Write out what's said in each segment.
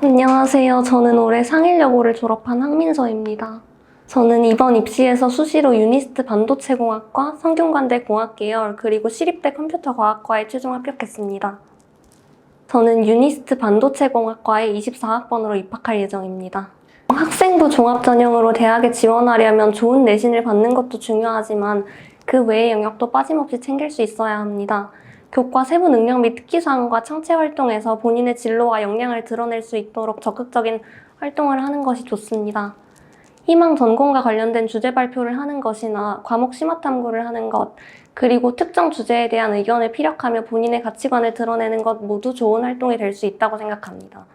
안녕하세요. 저는 올해 상일여고를 졸업한 황민서입니다. 저는 이번 입시에서 수시로 유니스트 반도체공학과, 성균관대 공학계열, 그리고 시립대 컴퓨터과학과에 최종 합격했습니다. 저는 유니스트 반도체공학과에 24학번으로 입학할 예정입니다. 학생부 종합 전형으로 대학에 지원하려면 좋은 내신을 받는 것도 중요하지만 그 외의 영역도 빠짐없이 챙길 수 있어야 합니다. 교과 세부 능력 및 특기사항과 창체 활동에서 본인의 진로와 역량을 드러낼 수 있도록 적극적인 활동을 하는 것이 좋습니다. 희망 전공과 관련된 주제 발표를 하는 것이나 과목 심화 탐구를 하는 것, 그리고 특정 주제에 대한 의견을 피력하며 본인의 가치관을 드러내는 것 모두 좋은 활동이 될 수 있다고 생각합니다.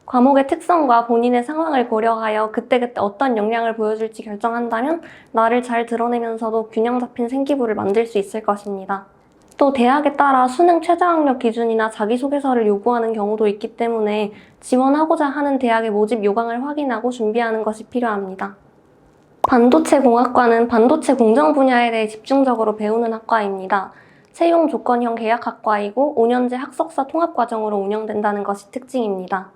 과목의 특성과 본인의 상황을 고려하여 그때그때 어떤 역량을 보여줄지 결정한다면 나를 잘 드러내면서도 균형 잡힌 생기부를 만들 수 있을 것입니다. 또 대학에 따라 수능 최저학력 기준이나 자기소개서를 요구하는 경우도 있기 때문에 지원하고자 하는 대학의 모집 요강을 확인하고 준비하는 것이 필요합니다. 반도체공학과는 반도체 공정 분야에 대해 집중적으로 배우는 학과입니다. 채용 조건형 계약학과이고 5년제 학석사 통합과정으로 운영된다는 것이 특징입니다.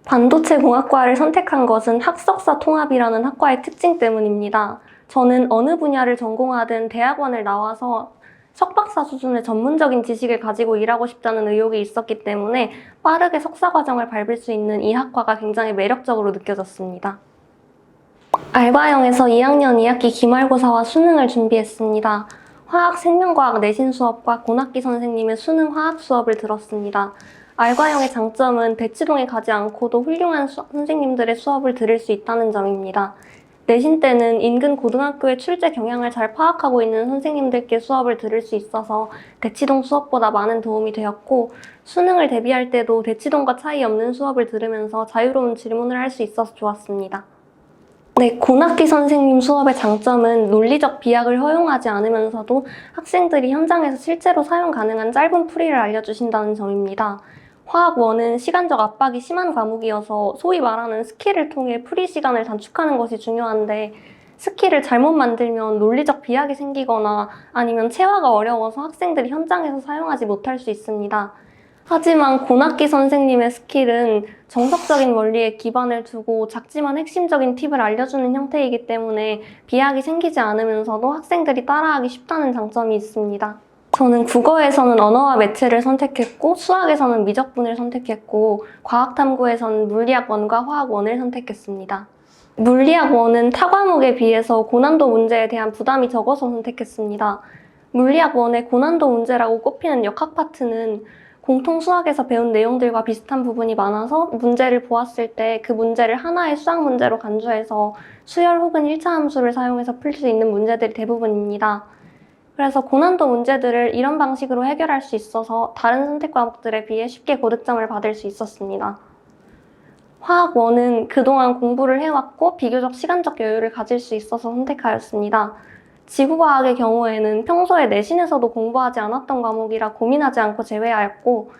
반도체공학과를 선택한 것은 학석사 통합이라는 학과의 특징 때문입니다. 저는 어느 분야를 전공하든 대학원을 나와서 석박사 수준의 전문적인 지식을 가지고 일하고 싶다는 의욕이 있었기 때문에 빠르게 석사 과정을 밟을 수 있는 이 학과가 굉장히 매력적으로 느껴졌습니다. 알바형에서 2학년 2학기 기말고사와 수능을 준비했습니다. 화학 생명과학 내신 수업과 고학기 선생님의 수능 화학 수업을 들었습니다. 알바형의 장점은 대치동에 가지 않고도 훌륭한 선생님들의 수업을 들을 수 있다는 점입니다. 내신 때는 인근 고등학교의 출제 경향을 잘 파악하고 있는 선생님들께 수업을 들을 수 있어서 대치동 수업보다 많은 도움이 되었고, 수능을 대비할 때도 대치동과 차이 없는 수업을 들으면서 자유로운 질문을 할 수 있어서 좋았습니다. 네, 고학기 선생님 수업의 장점은 논리적 비약을 허용하지 않으면서도 학생들이 현장에서 실제로 사용 가능한 짧은 풀이를 알려주신다는 점입니다. 화학 1은 시간적 압박이 심한 과목이어서 소위 말하는 스킬을 통해 풀이 시간을 단축하는 것이 중요한데, 스킬을 잘못 만들면 논리적 비약이 생기거나 아니면 체화가 어려워서 학생들이 현장에서 사용하지 못할 수 있습니다. 하지만 고학기 선생님의 스킬은 정석적인 원리에 기반을 두고 작지만 핵심적인 팁을 알려주는 형태이기 때문에 비약이 생기지 않으면서도 학생들이 따라하기 쉽다는 장점이 있습니다. 저는 국어에서는 언어와 매체를 선택했고, 수학에서는 미적분을 선택했고, 과학탐구에서는 물리학 1과 화학 1을 선택했습니다. 물리학 1은 타 과목에 비해서 고난도 문제에 대한 부담이 적어서 선택했습니다. 물리학 1의 고난도 문제라고 꼽히는 역학 파트는 공통 수학에서 배운 내용들과 비슷한 부분이 많아서 문제를 보았을 때 그 문제를 하나의 수학 문제로 간주해서 수열 혹은 1차 함수를 사용해서 풀 수 있는 문제들이 대부분입니다. 그래서 고난도 문제들을 이런 방식으로 해결할 수 있어서 다른 선택 과목들에 비해 쉽게 고득점을 받을 수 있었습니다. 화학 1은 그동안 공부를 해왔고 비교적 시간적 여유를 가질 수 있어서 선택하였습니다. 지구과학의 경우에는 평소에 내신에서도 공부하지 않았던 과목이라 고민하지 않고 제외하였고,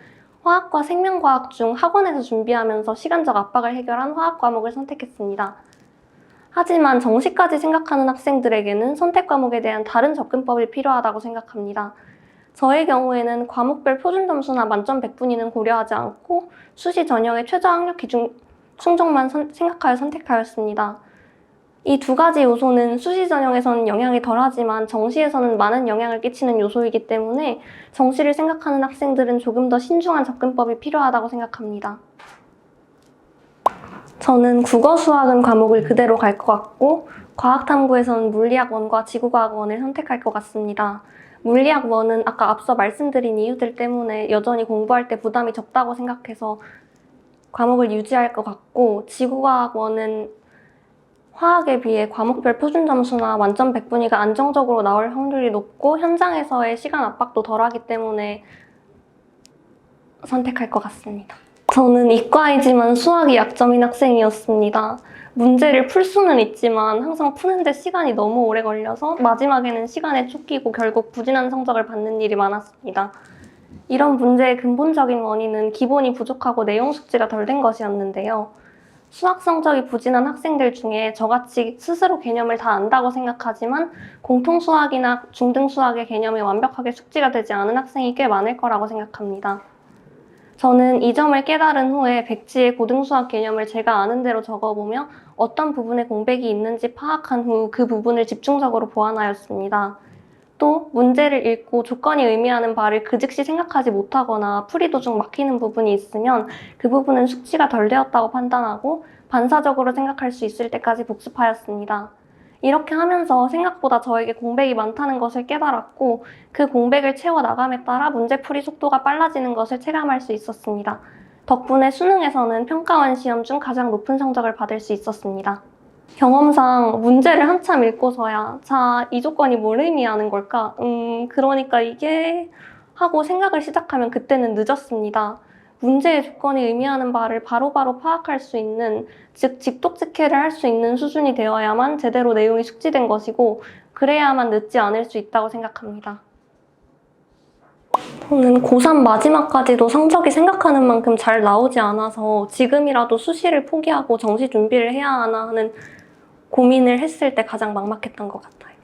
화학과 생명과학 중 학원에서 준비하면서 시간적 압박을 해결한 화학 과목을 선택했습니다. 하지만 정시까지 생각하는 학생들에게는 선택 과목에 대한 다른 접근법이 필요하다고 생각합니다. 저의 경우에는 과목별 표준 점수나 만점 100분위는 고려하지 않고 수시 전형의 최저 학력 기준 충족만 생각하여 선택하였습니다. 이 두 가지 요소는 수시 전형에서는 영향이 덜하지만 정시에서는 많은 영향을 끼치는 요소이기 때문에 정시를 생각하는 학생들은 조금 더 신중한 접근법이 필요하다고 생각합니다. 저는 국어, 수학은 과목을 그대로 갈 것 같고, 과학탐구에서는 물리학 1과 지구과학 1을 선택할 것 같습니다. 물리학 1은 아까 앞서 말씀드린 이유들 때문에 여전히 공부할 때 부담이 적다고 생각해서 과목을 유지할 것 같고, 지구과학 1은 화학에 비해 과목별 표준 점수나 만점 100분위가 안정적으로 나올 확률이 높고 현장에서의 시간 압박도 덜하기 때문에 선택할 것 같습니다. 저는 이과이지만 수학이 약점인 학생이었습니다. 문제를 풀 수는 있지만 항상 푸는데 시간이 너무 오래 걸려서 마지막에는 시간에 쫓기고 결국 부진한 성적을 받는 일이 많았습니다. 이런 문제의 근본적인 원인은 기본이 부족하고 내용 숙지가 덜 된 것이었는데요. 수학 성적이 부진한 학생들 중에 저같이 스스로 개념을 다 안다고 생각하지만 공통 수학이나 중등 수학의 개념이 완벽하게 숙지가 되지 않은 학생이 꽤 많을 거라고 생각합니다. 저는 이 점을 깨달은 후에 백지의 고등수학 개념을 제가 아는 대로 적어보며 어떤 부분에 공백이 있는지 파악한 후 그 부분을 집중적으로 보완하였습니다. 또 문제를 읽고 조건이 의미하는 바를 그 즉시 생각하지 못하거나 풀이 도중 막히는 부분이 있으면 그 부분은 숙지가 덜 되었다고 판단하고 반사적으로 생각할 수 있을 때까지 복습하였습니다. 이렇게 하면서 생각보다 저에게 공백이 많다는 것을 깨달았고 그 공백을 채워나감에 따라 문제풀이 속도가 빨라지는 것을 체감할 수 있었습니다. 덕분에 수능에서는 평가원 시험 중 가장 높은 성적을 받을 수 있었습니다. 경험상 문제를 한참 읽고서야 자, 이 조건이 뭘 의미하는 걸까? 그러니까 이게 하고 생각을 시작하면 그때는 늦었습니다. 문제의 조건이 의미하는 바를 바로바로 파악할 수 있는, 즉 직독직해를 할 수 있는 수준이 되어야만 제대로 내용이 숙지된 것이고 그래야만 늦지 않을 수 있다고 생각합니다. 저는 고3 마지막까지도 성적이 생각하는 만큼 잘 나오지 않아서 지금이라도 수시를 포기하고 정시 준비를 해야 하나 하는 고민을 했을 때 가장 막막했던 것 같아요.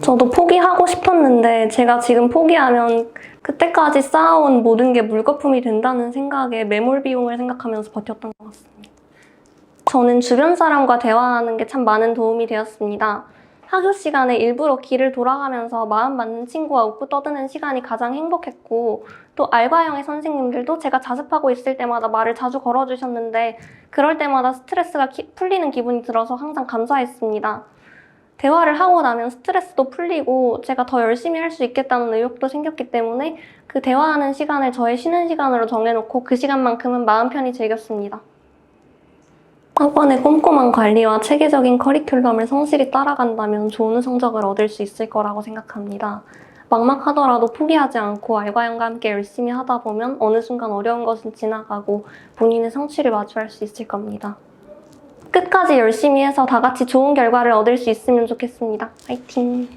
저도 포기하고 싶었는데 제가 지금 포기하면 그때까지 쌓아온 모든 게 물거품이 된다는 생각에 매몰 비용을 생각하면서 버텼던 것 같습니다. 저는 주변 사람과 대화하는 게 참 많은 도움이 되었습니다. 학교 시간에 일부러 길을 돌아가면서 마음 맞는 친구와 웃고 떠드는 시간이 가장 행복했고 또 알바형의 선생님들도 제가 자습하고 있을 때마다 말을 자주 걸어주셨는데 그럴 때마다 스트레스가 풀리는 기분이 들어서 항상 감사했습니다. 대화를 하고 나면 스트레스도 풀리고 제가 더 열심히 할 수 있겠다는 의욕도 생겼기 때문에 그 대화하는 시간을 저의 쉬는 시간으로 정해놓고 그 시간만큼은 마음 편히 즐겼습니다. 학원의 꼼꼼한 관리와 체계적인 커리큘럼을 성실히 따라간다면 좋은 성적을 얻을 수 있을 거라고 생각합니다. 막막하더라도 포기하지 않고 알바형과 함께 열심히 하다 보면 어느 순간 어려운 것은 지나가고 본인의 성취를 마주할 수 있을 겁니다. 끝까지 열심히 해서 다 같이 좋은 결과를 얻을 수 있으면 좋겠습니다. 화이팅!